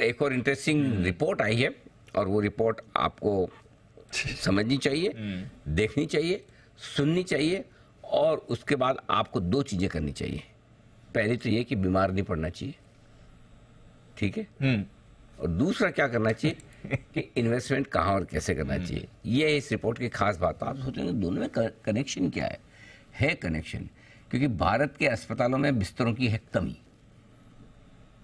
एक और interesting report आई है, और वो रिपोर्ट आपको समझनी चाहिए, देखनी चाहिए, सुननी चाहिए, और उसके बाद आपको 2 चीज़ें करनी चाहिए। पहली तो ये कि बीमार नहीं पड़ना चाहिए, ठीक है, और दूसरा क्या करना चाहिए कि इन्वेस्टमेंट कहाँ और कैसे करना चाहिए। ये है इस रिपोर्ट की खास बात। आप सोचेंगे दोनों में कनेक्शन क्या है कनेक्शन, क्योंकि भारत के अस्पतालों में बिस्तरों की है कमी,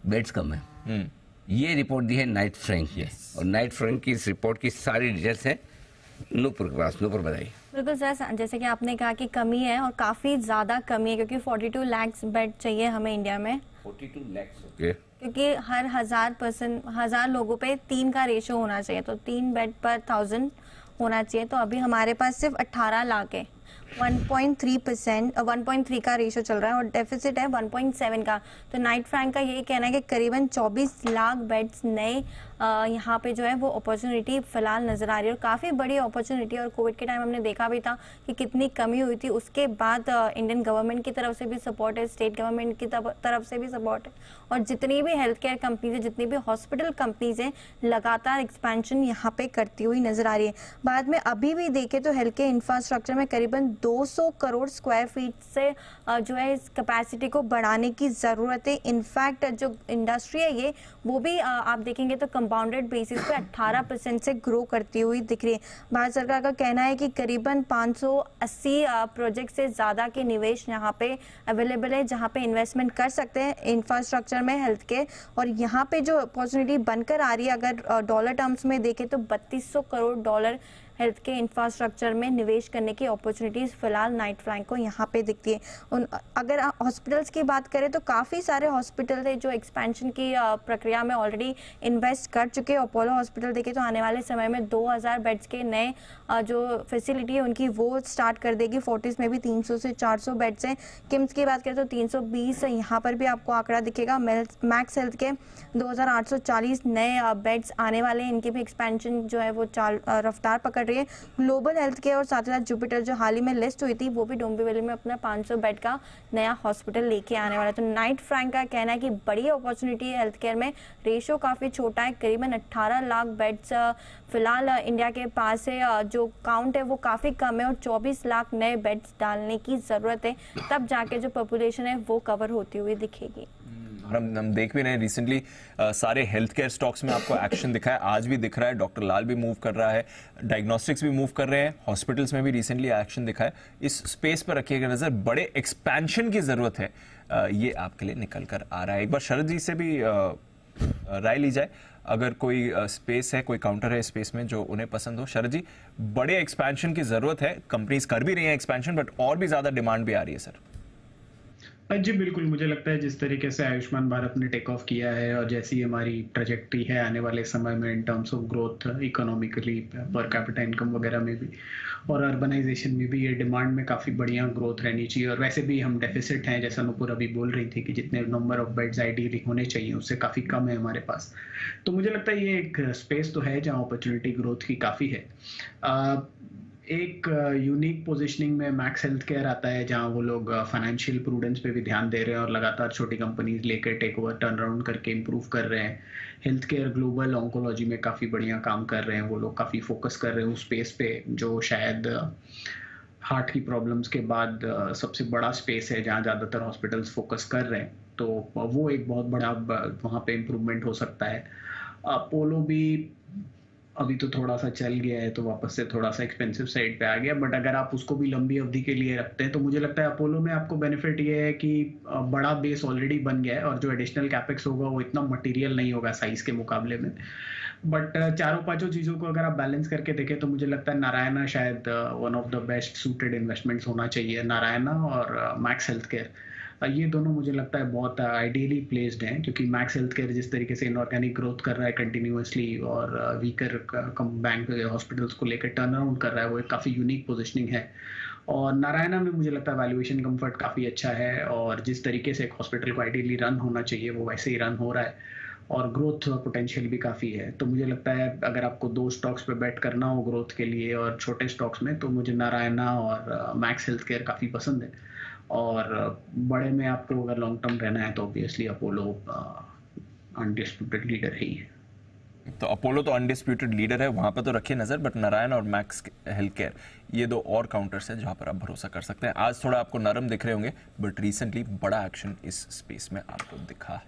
बेड्स कम है। ये रिपोर्ट दी है नाइट फ्रैंक ने, और नाइट फ्रैंक की इस रिपोर्ट की सारी डिटेल्स हैं नूपुर के पास। नूपुर बताइए। बिल्कुल सर, जैसे कि आपने कहा कि कमी है और काफ़ी ज़्यादा कमी है, क्योंकि 42 लाख बेड चाहिए हमें इंडिया में। 42 लाख, ओके। क्योंकि हर 1000 लोगों पे 3 का रेशो होना चाहिए, तो 3 बेड पर 1000 होना चाहिए। तो अभी हमारे पास सिर्फ 18 लाख है। 1.3% 1.3 का रेशो चल रहा है, और डेफिसिट है 1.7 का। तो नाइट फ्रैंक का यही कहना है कि करीबन 24 लाख बेड्स नए यहाँ पे जो है वो अपॉर्चुनिटी फिलहाल नजर आ रही है, और काफ़ी बड़ी अपॉर्चुनिटी। और कोविड के टाइम हमने देखा भी था कि कितनी कमी हुई थी। उसके बाद इंडियन गवर्नमेंट की तरफ से भी सपोर्ट है, स्टेट गवर्नमेंट की तरफ से भी सपोर्ट है, और जितनी भी हेल्थ केयर कंपनीज है, जितनी भी हॉस्पिटल कंपनीज हैं, लगातार एक्सपेंशन यहाँ पे करती हुई नजर आ रही है। बाद में अभी भी देखें तो हेल्थ केयर इंफ्रास्ट्रक्चर में करीबन 200 करोड़ स्क्वायर फीट से जो है इस कैपेसिटी को बढ़ाने की ज़रूरत है। इनफैक्ट जो इंडस्ट्री है ये, वो भी आप देखेंगे तो कंपाउंडेड बेसिस पे 18% से ग्रो करती हुई दिख रही है। भारत सरकार का कहना है कि करीबन 580 प्रोजेक्ट से ज़्यादा के निवेश यहाँ पे अवेलेबल है, जहाँ पे इन्वेस्टमेंट कर सकते हैं इंफ्रास्ट्रक्चर में हेल्थ केयर। और यहाँ पे जो अपॉर्चुनिटी बनकर आ रही है, अगर डॉलर टर्म्स में देखें तो 3200 करोड़ डॉलर हेल्थ के इंफ्रास्ट्रक्चर में निवेश करने की अपॉर्चुनिटीज़ फिलहाल नाइट फ्रैंक को यहाँ पे दिखती है। अगर हॉस्पिटल्स की बात करें तो काफ़ी सारे हॉस्पिटल थे जो एक्सपेंशन की प्रक्रिया में ऑलरेडी इन्वेस्ट कर चुके हैं। अपोलो हॉस्पिटल देखें तो आने वाले समय में 2000 बेड्स के नए जो फैसिलिटी है उनकी वो स्टार्ट कर देगी। फोर्टिस में भी 300 से 400 बेड्स हैं। किम्स की बात करें तो 320, यहाँ पर भी आपको आंकड़ा दिखेगा। मैक्स हेल्थ के 2840 नए बेड्स आने वाले हैं, इनकी भी एक्सपेंशन जो है वो रफ्तार पकड़ रही है। ग्लोबल हेल्थ केयर और साथ ही साथ जुपिटर जो हाल ही में लिस्ट हुई थी, वो भी डोंबिवली में अपना 500 बेड का नया हॉस्पिटल लेके आने वाला है। तो नाइट फ्रैंक का कहना है कि बड़ी अपॉर्चुनिटी है हेल्थ केयर में, रेशो काफ़ी छोटा है, करीबन 18 लाख बेड्स फिलहाल इंडिया के पास है। जो काउंट है वो काफ़ी कम है, और 24 लाख नए बेड्स डालने की ज़रूरत है, तब जाके जो पॉपुलेशन है वो कवर होती हुई दिखेगी। हम देख भी रहे हैं रिसेंटली सारे हेल्थ केयर स्टॉक्स में आपको एक्शन दिखा है, आज भी दिख रहा है। डॉक्टर लाल भी मूव कर रहा है, डायग्नोस्टिक्स भी मूव कर रहे हैं, हॉस्पिटल्स में भी रिसेंटली एक्शन दिखा है। इस स्पेस पर रखिएगा नजर, बड़े एक्सपेंशन की जरूरत है, ये आपके लिए निकल कर आ रहा है। एक बार शरद जी से भी राय ली जाए, अगर कोई स्पेस है, कोई काउंटर है स्पेस में जो उन्हें पसंद हो। शरद जी, बड़े एक्सपेंशन की जरूरत है, कंपनीज कर भी रही हैं एक्सपेंशन, बट और भी ज्यादा डिमांड भी आ रही है सर। जी बिल्कुल, मुझे लगता है जिस तरीके से आयुष्मान भारत ने टेक ऑफ किया है और जैसी हमारी ट्रजेक्टरी है आने वाले समय में in terms of growth economically, per capita income वगैरह में भी और अर्बनाइजेशन में भी, ये डिमांड में काफ़ी बढ़िया ग्रोथ रहनी चाहिए। और वैसे भी हम डेफिसिट हैं, जैसा नुपुर अभी बोल रही थी कि जितने नंबर ऑफ बेड्स आइडियली होने चाहिए उससे काफ़ी कम है हमारे पास। तो मुझे लगता है ये एक स्पेस तो है जहाँ अपॉर्चुनिटी ग्रोथ की काफ़ी है। एक यूनिक पोजीशनिंग में मैक्स हेल्थ केयर आता है, जहां वो लोग फाइनेंशियल प्रूडेंस पे भी ध्यान दे रहे हैं और लगातार छोटी कंपनीज लेकर टेक ओवर, टर्न अराउंड करके इम्प्रूव कर रहे हैं। हेल्थ केयर ग्लोबल ऑन्कोलॉजी में काफ़ी बढ़िया काम कर रहे हैं, वो लोग काफ़ी फोकस कर रहे हैं उस स्पेस पे जो शायद हार्ट की प्रॉब्लम्स के बाद सबसे बड़ा स्पेस है जहाँ ज़्यादातर हॉस्पिटल्स फोकस कर रहे हैं। तो वो एक बहुत बड़ा वहाँ पे इम्प्रूवमेंट हो सकता है। अपोलो भी अभी तो थोड़ा सा चल गया है तो वापस से थोड़ा सा एक्सपेंसिव साइड पे आ गया, बट अगर आप उसको भी लंबी अवधि के लिए रखते हैं तो मुझे लगता है अपोलो में आपको बेनिफिट ये है कि बड़ा बेस ऑलरेडी बन गया है और जो एडिशनल कैपेक्स होगा वो इतना मटेरियल नहीं होगा साइज के मुकाबले में। बट चारों पांचों चीज़ों को अगर आप बैलेंस करके देखें तो मुझे लगता है नारायणा शायद one of the best suited investments होना चाहिए। नारायणा और मैक्स हेल्थ केयर, ये दोनों मुझे लगता है बहुत आइडियली प्लेस्ड हैं, क्योंकि मैक्स हेल्थ केयर जिस तरीके से इनऑर्गेनिक ग्रोथ कर रहा है कंटिन्यूअसली और वीकर बैंक हॉस्पिटल्स को लेकर टर्न अराउंड कर रहा है, वो एक काफ़ी यूनिक पोजीशनिंग है। और नारायणा में मुझे लगता है वैल्यूएशन कंफर्ट काफ़ी अच्छा है और जिस तरीके से एक हॉस्पिटल को आइडियली रन होना चाहिए वो वैसे ही रन हो रहा है और ग्रोथ पोटेंशियल भी काफ़ी है। तो मुझे लगता है अगर आपको दो स्टॉक्स पे बेट करना हो ग्रोथ के लिए और छोटे स्टॉक्स में, तो मुझे नारायणा और मैक्स हेल्थ केयर काफ़ी पसंद है। और बड़े में आपको अगर लॉन्ग टर्म रहना है तो ऑब्वियसली अपोलो अनडिस्प्यूटेड लीडर है ही। तो अपोलो तो अनडिस्प्यूटेड लीडर है, वहां पर तो रखिए नजर, बट नारायण और मैक्स हेल्थ केयर ये दो और काउंटर्स हैं जहां पर आप भरोसा कर सकते हैं। आज थोड़ा आपको नरम दिख रहे होंगे, बट रिसेंटली बड़ा एक्शन इस स्पेस में आपको दिखा है।